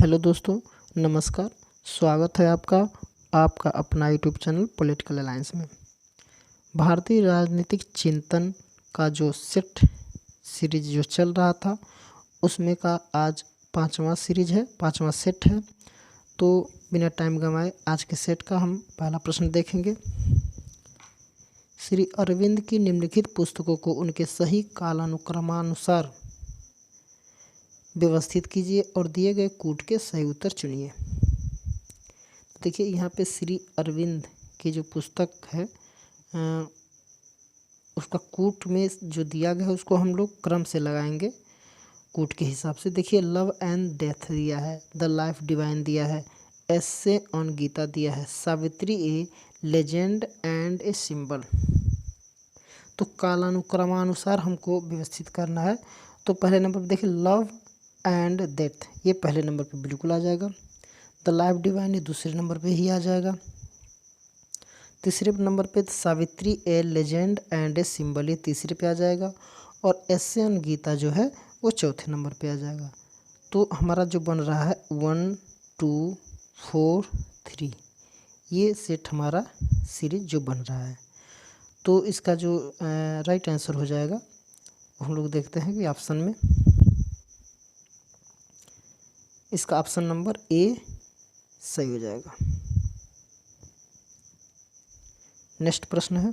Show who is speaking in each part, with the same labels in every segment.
Speaker 1: Hello दोस्तों, नमस्कार। स्वागत है आपका आपका अपना यूट्यूब चैनल पॉलिटिकल अलायंस में। भारतीय राजनीतिक चिंतन का जो सेट सीरीज जो चल रहा था उसमें का आज पांचवा सीरीज है, पांचवा सेट है। तो बिना टाइम गंवाए आज के सेट का हम पहला प्रश्न देखेंगे। श्री अरविंद की निम्नलिखित पुस्तकों को उनके सही कालानुक्रमानुसार व्यवस्थित कीजिए और दिए गए कूट के सही उत्तर चुनिए। देखिए यहाँ पे श्री अरविंद की जो पुस्तक है उसका कूट में जो दिया गया है उसको हम लोग क्रम से लगाएंगे कूट के हिसाब से। देखिए लव एंड डेथ दिया है, द लाइफ डिवाइन दिया है, एस्से ऑन गीता दिया है, सावित्री ए लेजेंड एंड ए सिंबल। तो कालानुक्रमानुसार हमको व्यवस्थित करना है। तो पहले नंबर पर देखिए लव एंड डेथ, ये पहले नंबर पे बिल्कुल आ जाएगा। द लाइफ डिवाइन ये दूसरे नंबर पे ही आ जाएगा। तीसरे नंबर पे सावित्री ए लेजेंड एंड ए सिंबल ये तीसरे पे आ जाएगा। और एस्से ऑन गीता जो है वो चौथे नंबर पे आ जाएगा। तो हमारा जो बन रहा है 1 2 4 3, ये सेट हमारा सीरीज जो बन रहा है। तो इसका जो राइट आंसर हो जाएगा हम लोग देखते हैं कि ऑप्शन में इसका ऑप्शन नंबर ए सही हो जाएगा। नेक्स्ट प्रश्न है,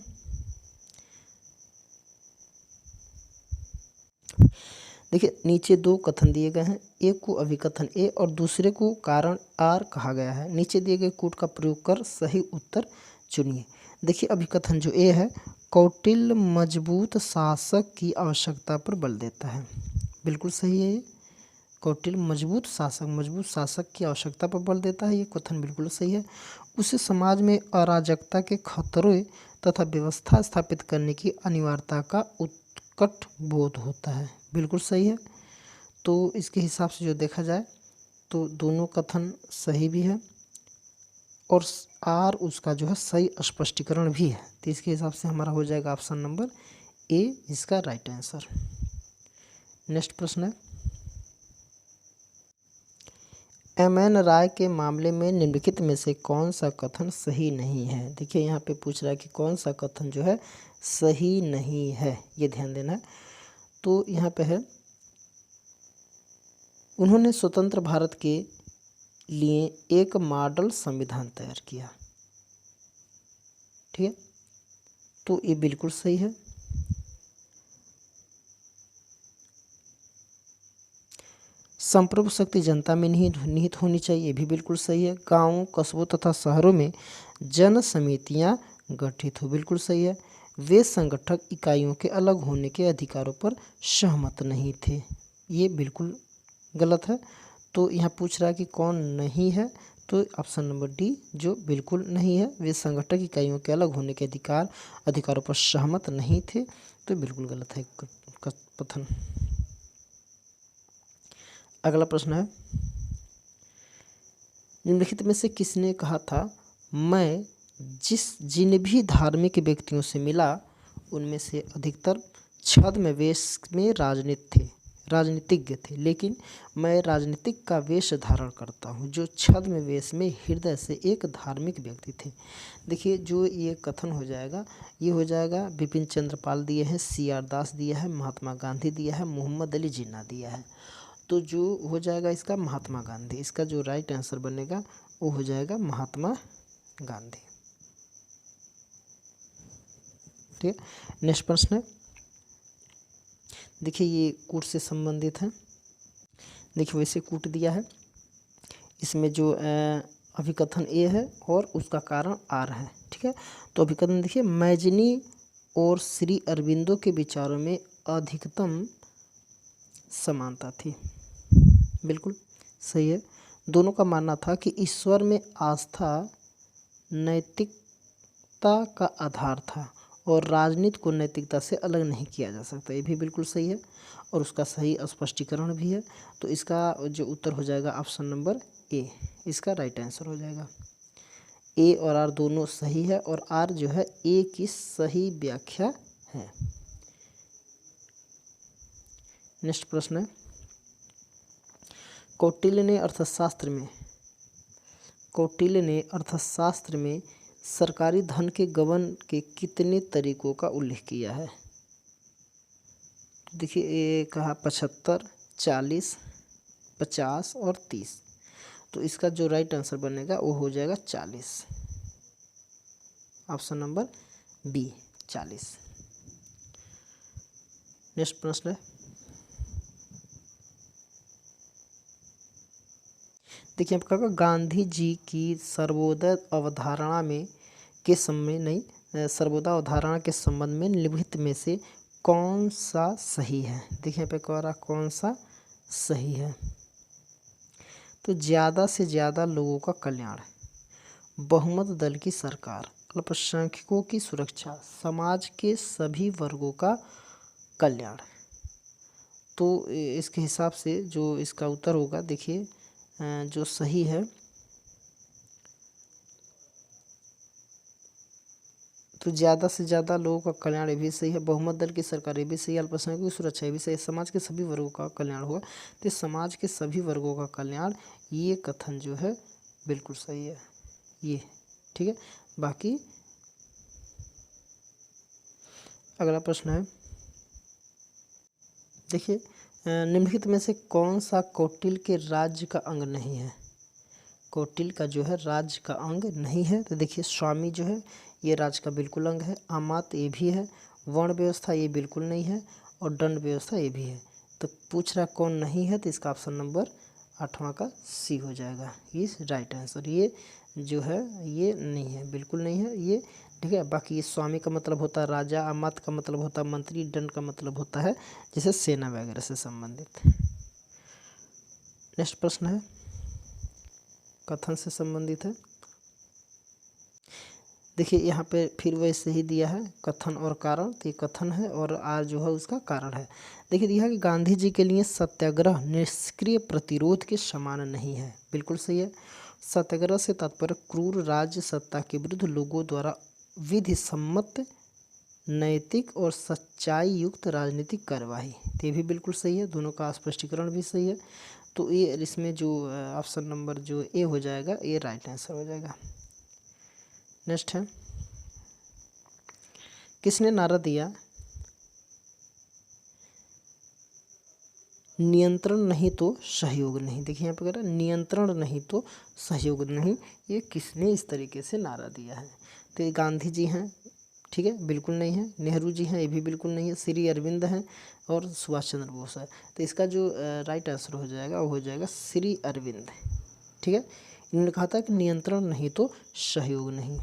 Speaker 1: देखिए नीचे दो कथन दिए गए हैं, एक को अभिकथन ए और दूसरे को कारण आर कहा गया है। नीचे दिए गए कूट का प्रयोग कर सही उत्तर चुनिए। देखिए अभिकथन जो ए है, कौटिल्य मजबूत शासक की आवश्यकता पर बल देता है, बिल्कुल सही है। ये कौटिल्य मजबूत शासक की आवश्यकता पर बल देता है, ये कथन बिल्कुल सही है। उसे समाज में अराजकता के खतरे तथा व्यवस्था स्थापित करने की अनिवार्यता का उत्कट बोध होता है, बिल्कुल सही है। तो इसके हिसाब से जो देखा जाए तो दोनों कथन सही भी है और आर उसका जो है सही स्पष्टीकरण भी है। तो इसके हिसाब से हमारा हो जाएगा ऑप्शन नंबर ए इसका राइट आंसर। नेक्स्ट प्रश्न है, एम.एन. राय के मामले में निम्नलिखित में से कौन सा कथन सही नहीं है। देखिए यहाँ पे पूछ रहा है कि कौन सा कथन जो है सही नहीं है, ये ध्यान देना है। तो यहाँ पे है, उन्होंने स्वतंत्र भारत के लिए एक मॉडल संविधान तैयार किया, ठीक है, तो ये बिल्कुल सही है। संप्रभु शक्ति जनता में निहित होनी चाहिए, ये भी बिल्कुल सही है। गांवों, कस्बों तथा शहरों में जन समितियां गठित हो, बिल्कुल सही है। वे संगठक इकाइयों के अलग होने के अधिकारों पर सहमत नहीं थे, ये बिल्कुल गलत है। तो यहाँ पूछ रहा है कि कौन नहीं है, तो ऑप्शन नंबर डी जो बिल्कुल नहीं है, वे संगठक इकाइयों के अलग होने के अधिकारों पर सहमत नहीं थे, तो बिल्कुल गलत है कथन। अगला प्रश्न है, निम्नलिखित में से किसने कहा था, मैं जिन भी धार्मिक व्यक्तियों से मिला उनमें से अधिकतर छद्म वेश में राजनीतिज्ञ थे, लेकिन मैं राजनीतिक का वेश धारण करता हूँ। जो छद्म वेश में हृदय से एक धार्मिक व्यक्ति थे। देखिए जो ये कथन हो जाएगा, ये हो जाएगा बिपिन चंद्रपाल दिए हैं, C.R. दास दिया है, महात्मा गांधी दिया है, मोहम्मद अली जिन्ना दिया है। तो जो हो जाएगा इसका महात्मा गांधी, इसका जो राइट आंसर बनेगा वो हो जाएगा महात्मा गांधी, ठीक है। नेक्स्ट प्रश्न है, देखिए ये कूट से संबंधित है। देखिए वैसे कूट दिया है, इसमें जो अभिकथन ए है और उसका कारण आर है, ठीक है। तो अभिकथन देखिए, मैजनी और श्री अरविंदो के विचारों में अधिकतम समानता थी, बिल्कुल सही है। दोनों का मानना था कि ईश्वर में आस्था नैतिकता का आधार था और राजनीति को नैतिकता से अलग नहीं किया जा सकता, ये भी बिल्कुल सही है और उसका सही स्पष्टीकरण भी है। तो इसका जो उत्तर हो जाएगा ऑप्शन नंबर ए, इसका राइट आंसर हो जाएगा। ए और आर दोनों सही है और आर जो है ए की सही व्याख्या है। नेक्स्ट प्रश्न है, कौटिल्य ने अर्थशास्त्र में सरकारी धन के गबन के कितने तरीकों का उल्लेख किया है? देखिए ये कहा 75, 40, 50 और 30। तो इसका जो राइट आंसर बनेगा वो हो जाएगा 40, ऑप्शन नंबर बी 40। नेक्स्ट प्रश्न है, देखिए आपका गांधी जी की सर्वोदय अवधारणा के संबंध में निम्नलिखित में से कौन सा सही है? देखिए यहाँ पे कह रहा कौन सा सही है। तो ज़्यादा से ज़्यादा लोगों का कल्याण, बहुमत दल की सरकार, अल्पसंख्यकों की सुरक्षा, समाज के सभी वर्गों का कल्याण। तो इसके हिसाब से जो इसका उत्तर होगा, देखिए जो सही है, तो ज़्यादा से ज़्यादा लोगों का कल्याण ये भी सही है, बहुमत दल की सरकार ये भी सही है, अल्पसंख्यकों की सुरक्षा ये भी सही है, समाज के सभी वर्गों का कल्याण होगा। तो समाज के सभी वर्गों का कल्याण, ये कथन जो है बिल्कुल सही है ये, ठीक है। बाकी अगला प्रश्न है, देखिए निम्नलिखित में से कौन सा कौटिल्य के राज्य का अंग नहीं है? कौटिल्य का जो है राज्य का अंग नहीं है। तो देखिए स्वामी जो है ये राज्य का बिल्कुल अंग है, अमात्य ये भी है, वर्ण व्यवस्था ये बिल्कुल नहीं है, और दंड व्यवस्था ये भी है। तो पूछ रहा कौन नहीं है, तो इसका ऑप्शन नंबर 8वां का सी हो जाएगा, ये राइट आंसर। ये जो है ये नहीं है, बिल्कुल नहीं है ये, ठीक है। बाकी ये स्वामी का मतलब होता है राजा, अमात्य का मतलब होता है मंत्री, दंड का मतलब होता है जैसे सेना वगैरह से संबंधित। नेक्स्ट प्रश्न है, कथन से संबंधित है। देखिए यहाँ पे फिर वैसे ही दिया है कथन और कारण, तो ये कथन है और आर जो है उसका कारण है। देखिए दिया है कि गांधी जी के लिए सत्याग्रह निष्क्रिय प्रतिरोध के समान नहीं है, बिल्कुल सही है। सत्याग्रह से तात्पर्य क्रूर राज्य सत्ता के विरुद्ध लोगों द्वारा विधि सम्मत नैतिक और सच्चाई युक्त राजनीतिक कार्यवाही, तो ये भी बिल्कुल सही है, दोनों का स्पष्टीकरण भी सही है। तो ये इसमें जो ऑप्शन नंबर जो ए हो जाएगा ये राइट आंसर हो जाएगा। नेक्स्ट है, किसने नारा दिया नियंत्रण नहीं तो सहयोग नहीं? देखिए यहाँ पे कह रहा है नियंत्रण नहीं तो सहयोग नहीं, ये किसने इस तरीके से नारा दिया है? तो ये गांधी जी हैं, ठीक है, बिल्कुल नहीं है। नेहरू जी हैं, ये भी बिल्कुल नहीं है। श्री अरविंद हैं और सुभाष चंद्र बोस है। तो इसका जो राइट आंसर हो जाएगा वो हो जाएगा श्री अरविंद, ठीक है। इन्होंने कहा था कि नियंत्रण नहीं तो सहयोग नहीं।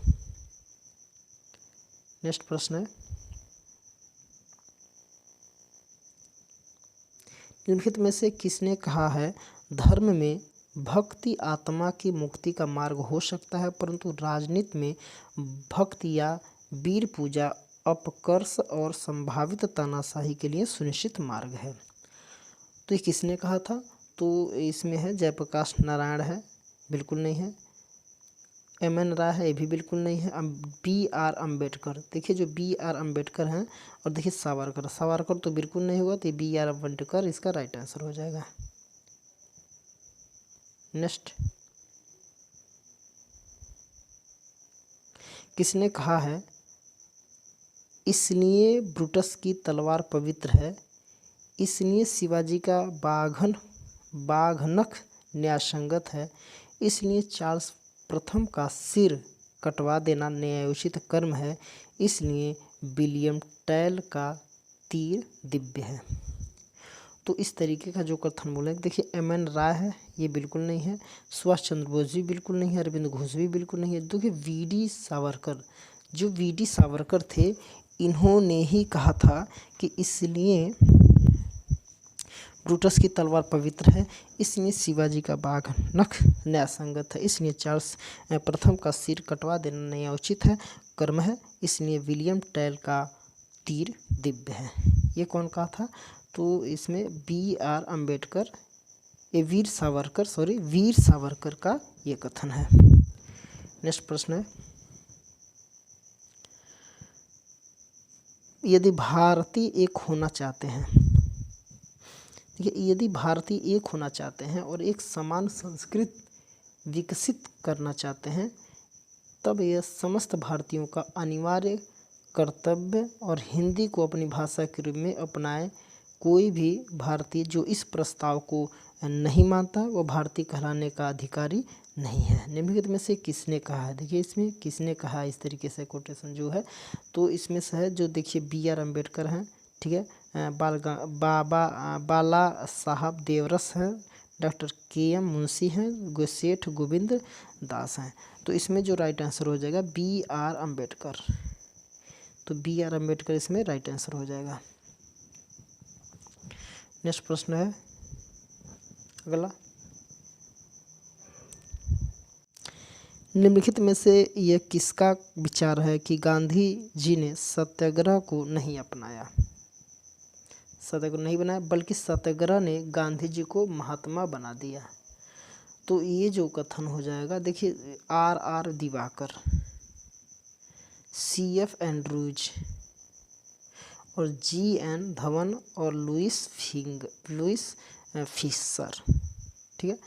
Speaker 1: नेक्स्ट प्रश्न है, निम्नलिखित में से किसने कहा है धर्म में भक्ति आत्मा की मुक्ति का मार्ग हो सकता है, परंतु राजनीति में भक्ति या वीर पूजा अपकर्ष और संभावित तानाशाही के लिए सुनिश्चित मार्ग है? तो ये किसने कहा था? तो इसमें है जयप्रकाश नारायण है, बिल्कुल नहीं है। एम.एन. राय है, ये भी बिल्कुल नहीं है। बी.आर. अम्बेडकर, देखिए जो बी.आर. अम्बेडकर हैं, और देखिए सावरकर तो बिल्कुल नहीं होगा, तो बी.आर. अम्बेडकर इसका राइट आंसर हो जाएगा। नेक्स्ट, किसने कहा है इसलिए ब्रूटस की तलवार पवित्र है, इसलिए शिवाजी का बाघनख न्यायसंगत है, इसलिए चार्ल्स प्रथम का सिर कटवा देना न्यायोचित कर्म है, इसलिए विलियम टेल का तीर दिव्य है? तो इस तरीके का जो कथन बोले, देखिए एम.एन. राय है, ये बिल्कुल नहीं है। सुभाष चंद्र बोस भी बिल्कुल नहीं है, अरविंद घोष भी बिल्कुल नहीं है। देखिए वी.डी. सावरकर, जो वी.डी. सावरकर थे, इन्होंने ही कहा था कि इसलिए ब्रूटस की तलवार पवित्र है, इसलिए शिवाजी का बाघ नख न्यायसंगत है, इसलिए चार्ल्स प्रथम का सिर कटवा देना न्यायोचित है कर्म है, इसलिए विलियम टेल का तीर दिव्य है। ये कौन कहा था? तो इसमें बी.आर. अम्बेडकर, ये वीर सावरकर का ये कथन है। नेक्स्ट प्रश्न है, यदि भारतीय एक होना चाहते हैं देखिए, यदि भारतीय एक होना चाहते हैं और एक समान संस्कृति विकसित करना चाहते हैं, तब यह समस्त भारतीयों का अनिवार्य कर्तव्य और हिंदी को अपनी भाषा के रूप में अपनाए। कोई भी भारतीय जो इस प्रस्ताव को नहीं मानता वो भारतीय कहलाने का अधिकारी नहीं है। निम्नलिखित में से किसने कहा है? देखिए, इसमें किसने कहा इस तरीके से कोटेशन जो है, तो इसमें से है जो देखिए BR अम्बेडकर हैं, ठीक है, बाला साहब देवरस हैं, डॉक्टर KM मुंशी हैं, सेठ गोविंद दास हैं। तो इसमें जो राइट आंसर हो जाएगा BR अम्बेडकर। तो BR अम्बेडकर इसमें राइट आंसर हो जाएगा। नेक्स्ट प्रश्न है अगला, निम्नलिखित में से यह किसका विचार है कि गांधी जी ने सत्याग्रह को नहीं अपनाया? सत्याग्रह नहीं बनाया, बल्कि सत्याग्रह ने गांधी जी को महात्मा बना दिया। तो ये जो कथन हो जाएगा, देखिए RR दिवाकर, CF एंड्रूज और GN धवन और लुइस फिशर, ठीक है।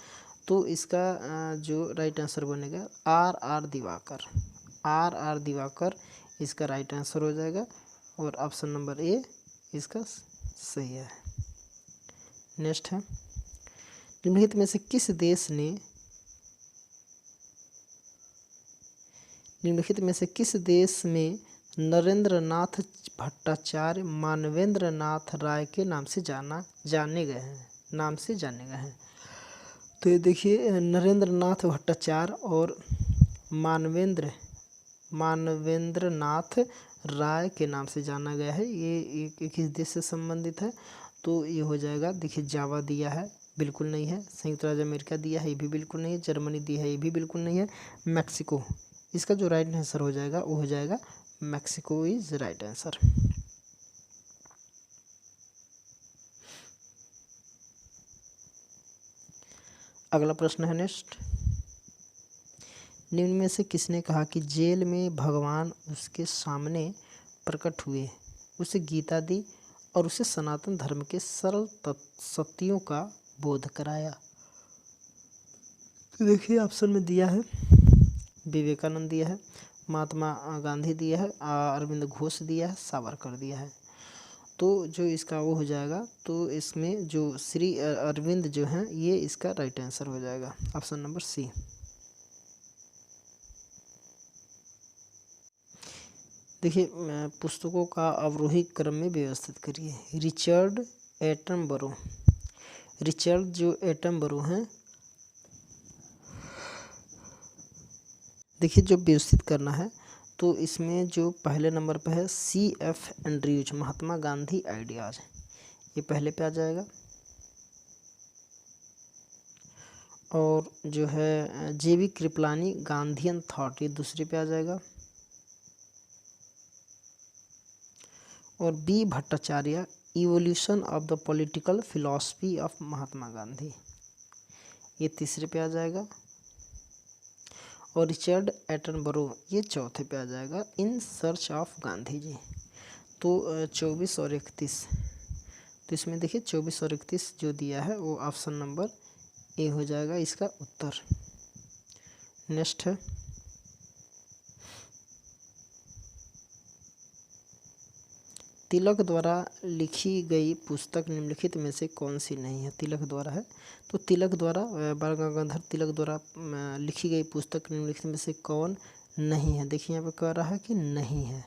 Speaker 1: तो इसका जो राइट आंसर बनेगा RR दिवाकर। RR दिवाकर इसका राइट आंसर हो जाएगा और ऑप्शन नंबर A इसका सही है। नेक्स्ट है, निम्नलिखित में से किस देश में नरेंद्रनाथ भट्टाचार्य मानवेंद्र नाथ राय के नाम से जाने गए हैं? तो ये देखिए, नरेंद्रनाथ भट्टाचार्य और मानवेंद्र नाथ राय के नाम से जाना गया है। ये किस देश से संबंधित है? तो ये हो जाएगा, देखिए जावा दिया है, बिल्कुल नहीं है। संयुक्त राज्य अमेरिका दिया है, ये भी बिल्कुल नहीं है। जर्मनी दिया है, ये भी बिल्कुल नहीं है। मैक्सिको, इसका जो राइट आंसर हो जाएगा वो हो जाएगा मैक्सिको इज राइट आंसर। अगला प्रश्न है नेक्स्ट, निम्न में से किसने कहा कि जेल में भगवान उसके सामने प्रकट हुए, उसे गीता दी और उसे सनातन धर्म के सरल सत्यों का बोध कराया? तो देखिए, ऑप्शन में दिया है विवेकानंद दिया है, महात्मा गांधी दिया है, अरविंद घोष दिया है, सावरकर दिया है। तो जो इसका वो हो जाएगा, तो इसमें जो श्री अरविंद जो हैं ये इसका राइट आंसर हो जाएगा, ऑप्शन नंबर C। देखिए, पुस्तकों का अवरोही क्रम में व्यवस्थित करिए। रिचर्ड जो एटनबरो हैं, देखिए जो व्यवस्थित करना है तो इसमें जो पहले नंबर पर है CF Andrews Mahatma Gandhi ideas, ये पहले पे आ जाएगा। और जो है JB कृपलानी गांधीयन थॉट, ये दूसरे पे आ जाएगा। और B Bhattacharya evolution of the political philosophy of Mahatma Gandhi, ये तीसरे पे आ जाएगा। और रिचर्ड एटनबरो ये चौथे पे आ जाएगा, in search of Gandhi ji. तो 24 और 31, तो इसमें देखिए 24 और 31 जो दिया है वो ऑप्शन नंबर A हो जाएगा इसका उत्तर। नेक्स्ट है, तिलक द्वारा लिखी गई पुस्तक निम्नलिखित में से कौन सी नहीं है? तिलक द्वारा है, तो तिलक द्वारा बाल गंगाधर तिलक द्वारा लिखी गई पुस्तक निम्नलिखित में से कौन नहीं है? देखिए यहाँ पे कह रहा है कि नहीं है,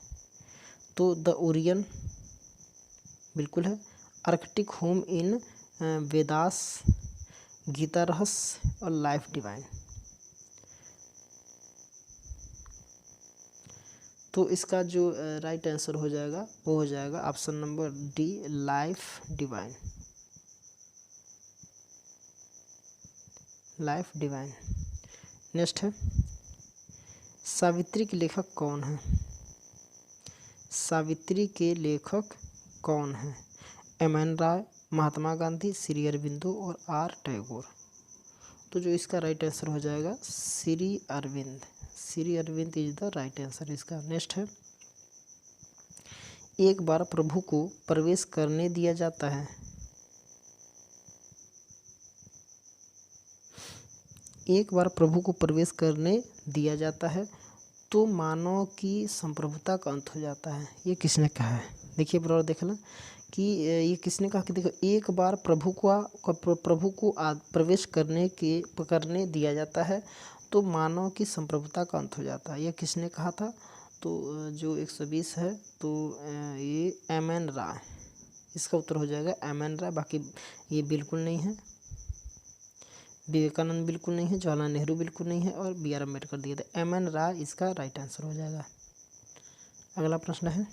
Speaker 1: तो द ओरियन बिल्कुल है। Arctic home in Vedas, Gita Rahasya और लाइफ डिवाइन, तो इसका जो राइट आंसर हो जाएगा वो हो जाएगा option number D life divine. Next है, सावित्री के लेखक कौन है? सावित्री के लेखक कौन है? M.N. राय, महात्मा गांधी, श्री अरविंदो और R. टैगोर। तो जो इसका राइट आंसर हो जाएगा Shri Aurobindo is the right answer इसका। नेक्स्ट है, एक बार प्रभु को प्रवेश करने दिया जाता है एक बार प्रभु को प्रवेश करने दिया जाता है तो मानव की संप्रभुता का अंत हो जाता है। ये किसने कहा है? देखिए ब्रदर, देखना कि ये किसने कहा कि देखो, एक बार प्रभु को प्रवेश करने दिया जाता है तो मानव की संप्रभुता का अंत हो जाता है। ये किसने कहा था? तो जो 120 है तो ये एम.एन. राय, इसका उत्तर हो जाएगा एम.एन. राय। बाकी ये बिल्कुल नहीं है, विवेकानंद बिल्कुल नहीं है, जवाहरलाल नेहरू बिल्कुल नहीं है और बी.आर. अम्बेडकर दिए थे। एम.एन. राय इसका राइट आंसर हो जाएगा। अगला प्रश्न है,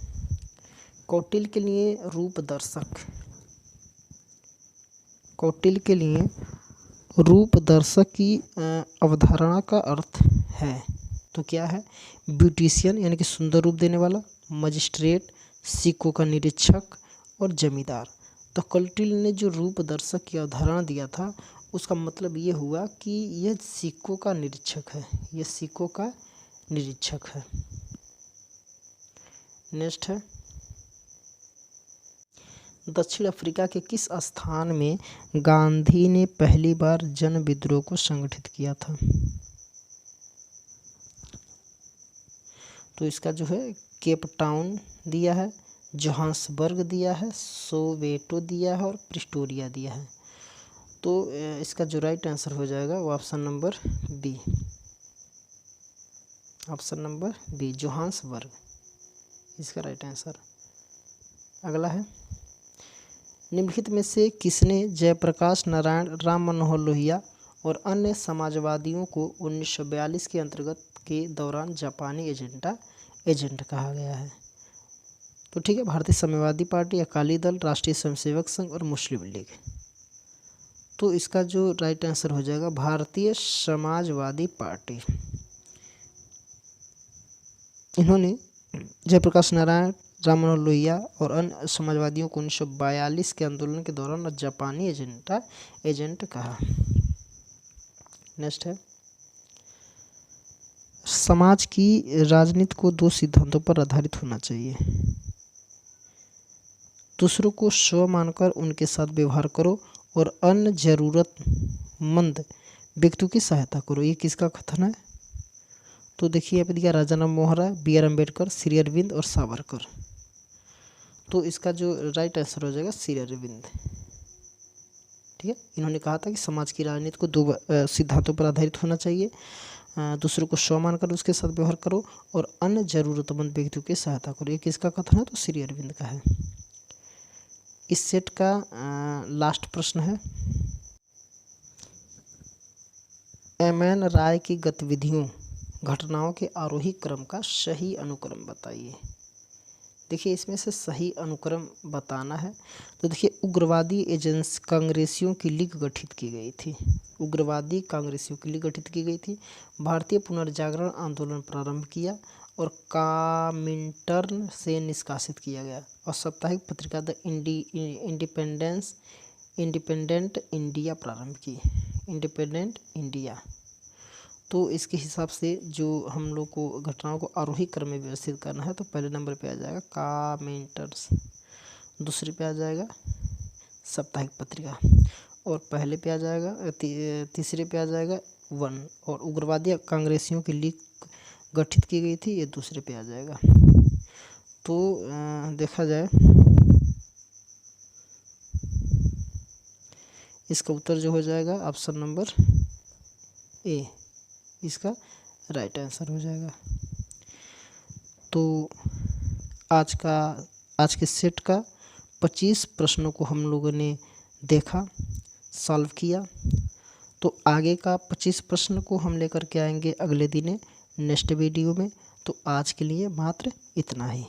Speaker 1: कौटिल्य के लिए रूपदर्शक की अवधारणा का अर्थ है तो क्या है? ब्यूटिशियन यानी कि सुंदर रूप देने वाला, मजिस्ट्रेट, सिक्कों का निरीक्षक और जमींदार। तो कौटिल्य ने जो रूपदर्शक की अवधारणा दिया था उसका मतलब ये हुआ कि यह सिक्कों का निरीक्षक है, नेक्स्ट है, दक्षिण अफ्रीका के किस स्थान में गांधी ने पहली बार जन विद्रोह को संगठित किया था? तो इसका जो है केप टाउन दिया है, जोहान्सबर्ग दिया है, सोवेटो दिया है और प्रिस्टोरिया दिया है। तो इसका जो राइट आंसर हो जाएगा वो ऑप्शन नंबर बी, जोहान्सबर्ग, इसका राइट आंसर। अगला है, निम्नलिखित में से किसने जयप्रकाश नारायण, राम मनोहर लोहिया और अन्य समाजवादियों को 1942 के अंतर्गत के दौरान जापानी एजेंट कहा गया है? तो ठीक है, भारतीय साम्यवादी पार्टी, अकाली दल, राष्ट्रीय स्वयंसेवक संघ और मुस्लिम लीग। तो इसका जो राइट आंसर हो जाएगा भारतीय समाजवादी पार्टी। इन्होंने जयप्रकाश नारायण, राम मनोहर लोहिया और अन्य समाजवादियों को 1942 के आंदोलन के दौरान जापानी एजेंट कहा। नेक्स्ट है, समाज की राजनीति को 2 सिद्धांतों पर आधारित होना चाहिए। दूसरों को स्व मानकर उनके साथ व्यवहार करो और अन्य जरूरतमंद व्यक्तियों की सहायता करो। ये किसका कथन है? तो देखिए यहाँ पे दिया राजा राम मोहन राय, बी.आर. अम्बेडकर, श्री अरविंद और सावरकर। तो इसका जो राइट आंसर हो जाएगा श्री अरविंद। ठीक है, इन्होंने कहा था कि समाज की राजनीति को 2 सिद्धांतों पर आधारित होना चाहिए। दूसरों को स्व मानकर उसके साथ व्यवहार करो और अन्य जरूरतमंद व्यक्तियों की सहायता करो। ये किसका कथन है? तो श्री अरविंद का है। इस सेट का लास्ट प्रश्न है, एम.एन. राय की गतिविधियों घटनाओं के आरोही क्रम का सही अनुक्रम बताइए। देखिए इसमें से सही अनुक्रम बताना है। तो देखिए, उग्रवादी एजेंसी कांग्रेसियों की लीग गठित की गई थी, भारतीय पुनर्जागरण आंदोलन प्रारंभ किया और कामिंटर्न से निष्कासित किया गया और साप्ताहिक पत्रिका द इंडिपेंडेंट इंडिया प्रारंभ की, इंडिपेंडेंट इंडिया। तो इसके हिसाब से जो हम लोग को घटनाओं को आरोही क्रम में व्यवस्थित करना है तो पहले नंबर पे आ जाएगा कामेंटर्स, दूसरे पे आ जाएगा साप्ताहिक पत्रिका और पहले पे आ जाएगा तीसरे पे आ जाएगा वन, और उग्रवादी कांग्रेसियों की लीग गठित की गई थी, ये दूसरे पे आ जाएगा। तो देखा जाए इसका उत्तर जो हो जाएगा ऑप्शन नंबर ए, इसका राइट आंसर हो जाएगा। तो आज के सेट का 25 प्रश्नों को हम लोगों ने देखा, सॉल्व किया। तो आगे का 25 प्रश्न को हम लेकर के आएंगे अगले दिन नेक्स्ट वीडियो में। तो आज के लिए मात्र इतना ही।